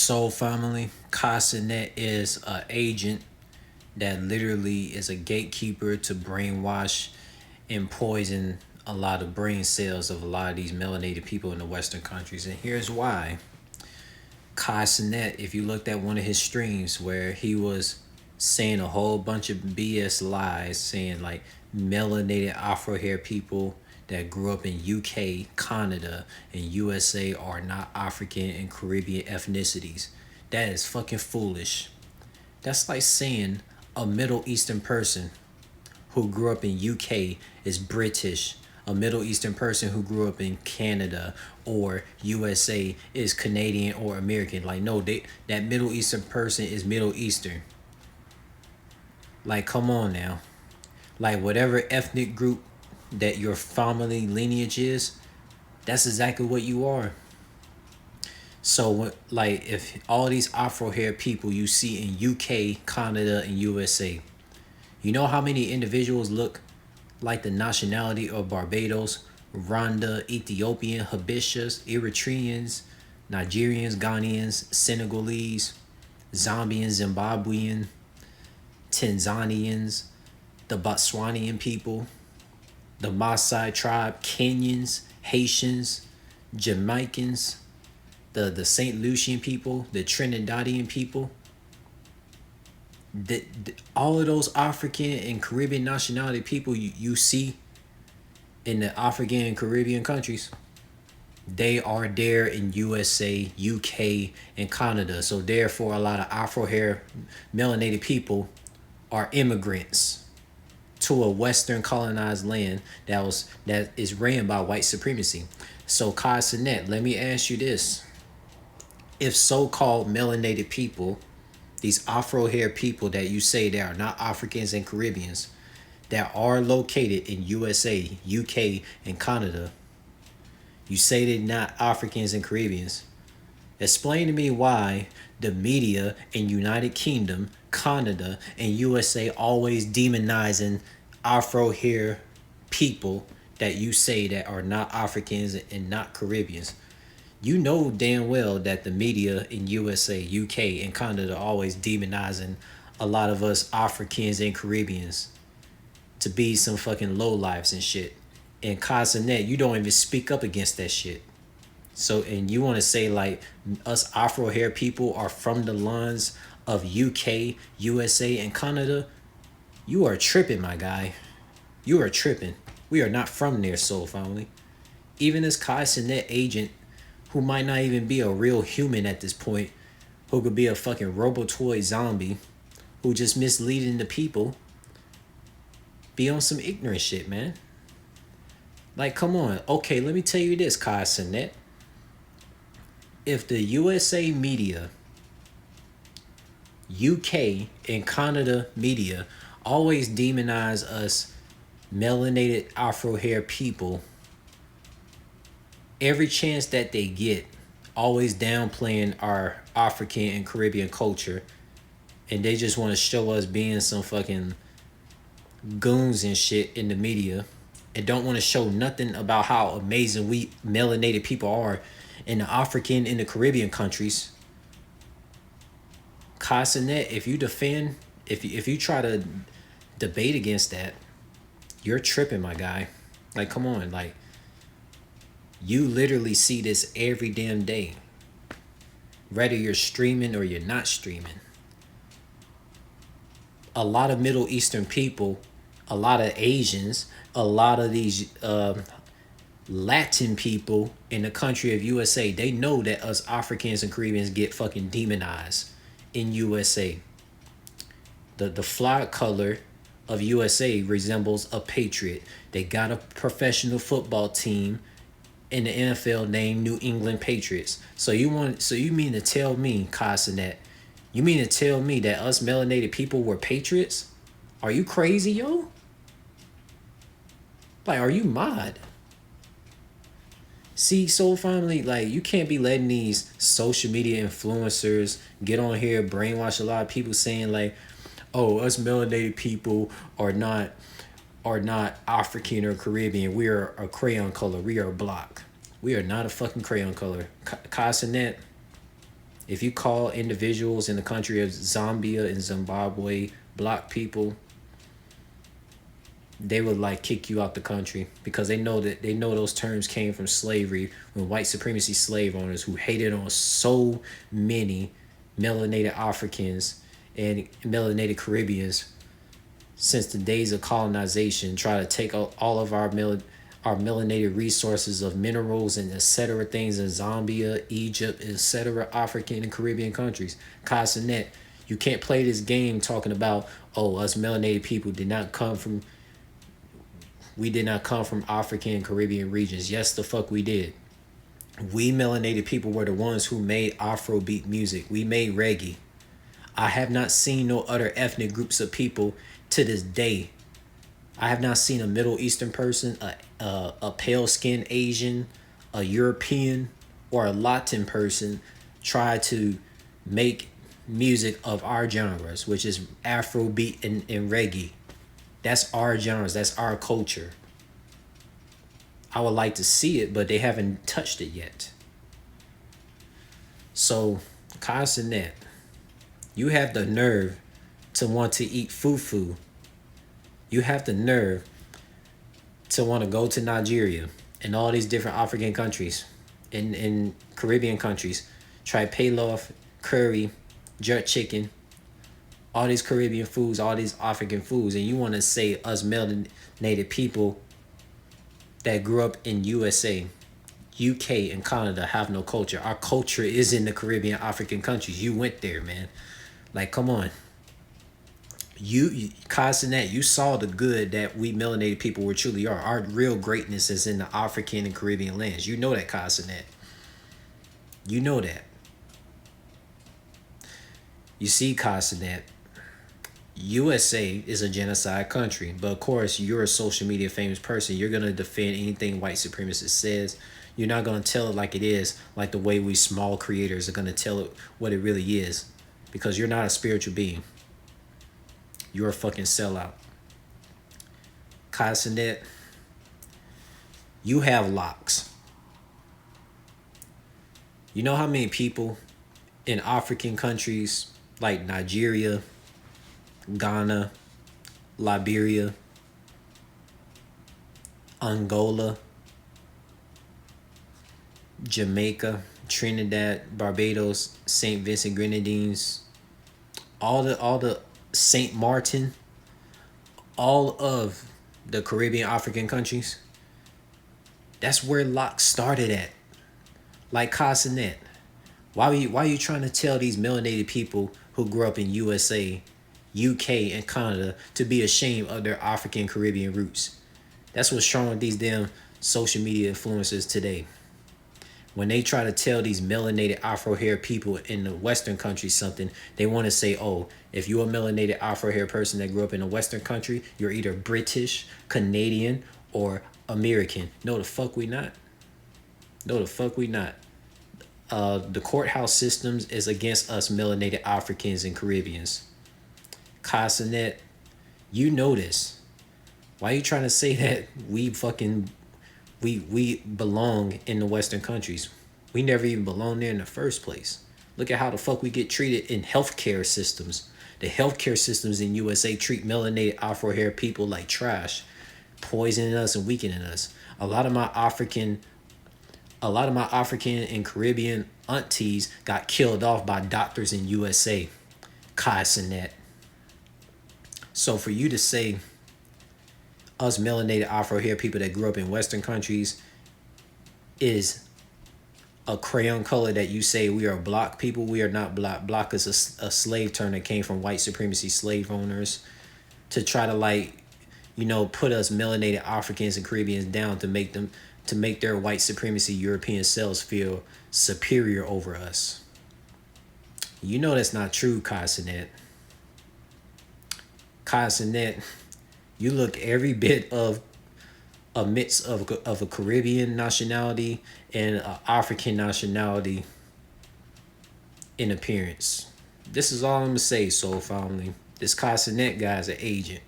Soul Family, Cenat is an agent that literally is a gatekeeper to brainwash and poison a lot of brain cells of a lot of these melanated people in the Western countries. And here's why. Cenat, if you looked at one of his streams where he was saying a whole bunch of BS lies, saying like melanated Afro hair people that grew up in UK, Canada, and USA are not African and Caribbean ethnicities. That is fucking foolish. That's like saying a Middle Eastern person who grew up in UK is British. A Middle Eastern person who grew up in Canada or USA is Canadian or American. Like no, that Middle Eastern person is Middle Eastern. Like come on now. Like whatever ethnic group that your family lineage is, that's exactly what you are. So like if all these Afro hair people you see in UK, Canada, and USA, you know how many individuals look like the nationality of Barbados, Rwanda, Ethiopian, Habishas, Eritreans, Nigerians, Ghanaians, Senegalese, Zambians, Zimbabwean, Tanzanians, the Botswanian people, the Maasai tribe, Kenyans, Haitians, Jamaicans, the St. Lucian people, the Trinidadian people, all of those African and Caribbean nationality people you see in the African and Caribbean countries, they are there in USA, UK, and Canada. So therefore, a lot of Afro hair melanated people are immigrants to a Western colonized land that is ran by white supremacy. So Kai Cenat, let me ask you this: if so-called melanated people, these Afro hair people that you say they are not Africans and Caribbeans, that are located in USA, UK, and Canada, you say they're not Africans and Caribbeans. Explain to me why the media in United Kingdom, Canada, and USA always demonizing Afro hair people that you say that are not Africans and not Caribbeans. You know damn well that the media in USA, UK, and Canada are always demonizing a lot of us Africans and Caribbeans to be some fucking lowlifes and shit. And Casanet, you don't even speak up against that shit. So, and you want to say like us Afro hair people are from the lines of UK, USA, and Canada? You are tripping, my guy. You are tripping. We are not from there, Soul Family. Even this Kai Cenat agent, who might not even be a real human at this point, who could be a fucking robotoid zombie, who just misleading the people, be on some ignorant shit, man. Like, come on. Okay, let me tell you this, Kai Cenat. If the USA media, UK, and Canada media always demonize us melanated Afro hair people, every chance that they get, always downplaying our African and Caribbean culture, and they just want to show us being some fucking goons and shit in the media, and don't want to show nothing about how amazing we melanated people are in the African and the Caribbean countries. Casanet, if you defend, if you try to debate against that, you're tripping, my guy. Like, come on, like, you literally see this every damn day. Whether you're streaming or you're not streaming. A lot of Middle Eastern people, a lot of Asians, a lot of these Latin people in the country of USA, they know that us Africans and Caribbeans get fucking demonized in USA. The flag color of USA resembles a patriot. They got a professional football team in the NFL named New England Patriots. So you mean to tell me, Casanet, you mean to tell me that us melanated people were patriots? Are you crazy, yo? Like, are you mad? See, Soul Family, like, you can't be letting these social media influencers get on here, brainwash a lot of people saying like, oh, us melanated people are not African or Caribbean. We are a crayon color. We are black. We are not a fucking crayon color. Casanet, If you call individuals in the country of Zambia and Zimbabwe black people, they would like kick you out the country because they know those terms came from slavery when white supremacy slave owners who hated on so many melanated Africans and melanated Caribbeans since the days of colonization try to take all of our melanated resources of minerals and etc. things in Zambia, Egypt, etc. African and Caribbean countries. Cenat, you can't play this game talking about, oh, us melanated people we did not come from African and Caribbean regions. Yes, the fuck we did. We melanated people were the ones who made Afrobeat music. We made reggae. I have not seen no other ethnic groups of people to this day. I have not seen a Middle Eastern person, a pale skinned Asian, a European, or a Latin person try to make music of our genres, which is Afrobeat and reggae. That's our genres. That's our culture. I would like to see it, but they haven't touched it yet. So, Cenat, you have the nerve to want to eat fufu. You have the nerve to want to go to Nigeria and all these different African countries in Caribbean countries. Try pilaf, curry, jerk chicken, all these Caribbean foods, all these African foods, and you want to say us melanated people that grew up in USA, UK, and Canada have no culture. Our culture is in the Caribbean African countries. You went there, man. Like, come on. Cenat, you saw the good that we melanated people were truly are. Our real greatness is in the African and Caribbean lands. You know that, Cenat. You know that. You see, Cenat, USA is a genocide country, but of course you're a social media famous person. You're gonna defend anything white supremacist says. You're not gonna tell it like it is, like the way we small creators are gonna tell it what it really is, because you're not a spiritual being. You're a fucking sellout. Cenat, you have locks. You know how many people in African countries like Nigeria, Ghana, Liberia, Angola, Jamaica, Trinidad, Barbados, St. Vincent Grenadines, all the St. Martin, all of the Caribbean African countries. That's where locks started at. Like Cenat. Why are you trying to tell these melanated people who grew up in USA, UK, and Canada to be ashamed of their African Caribbean roots? That's what's wrong with these damn social media influencers today. When they try to tell these melanated Afro-haired people in the Western country something, they want to say, oh, if you're a melanated Afro-haired person that grew up in a Western country, you're either British, Canadian, or American. No, the fuck we not. No, the fuck we not. The courthouse systems is against us melanated Africans and Caribbeans. Cenat, you know this. Why are you trying to say that we belong in the Western countries? We never even belonged there in the first place. Look at how the fuck we get treated in healthcare systems. The healthcare systems in USA treat melanated Afro-haired people like trash, poisoning us and weakening us. A lot of my African and Caribbean aunties got killed off by doctors in USA. Cenat. So for you to say us melanated Afro-haired people that grew up in Western countries is a crayon color that you say we are black people, we are not black. Black is a slave term that came from white supremacy slave owners to try to put us melanated Africans and Caribbeans down to make their white supremacy European selves feel superior over us. You know that's not true, Cenat. Cenat, you look every bit of a mix of a Caribbean nationality and an African nationality in appearance. This is all I'm gonna say, Soul Family. This Cenat guy is an agent.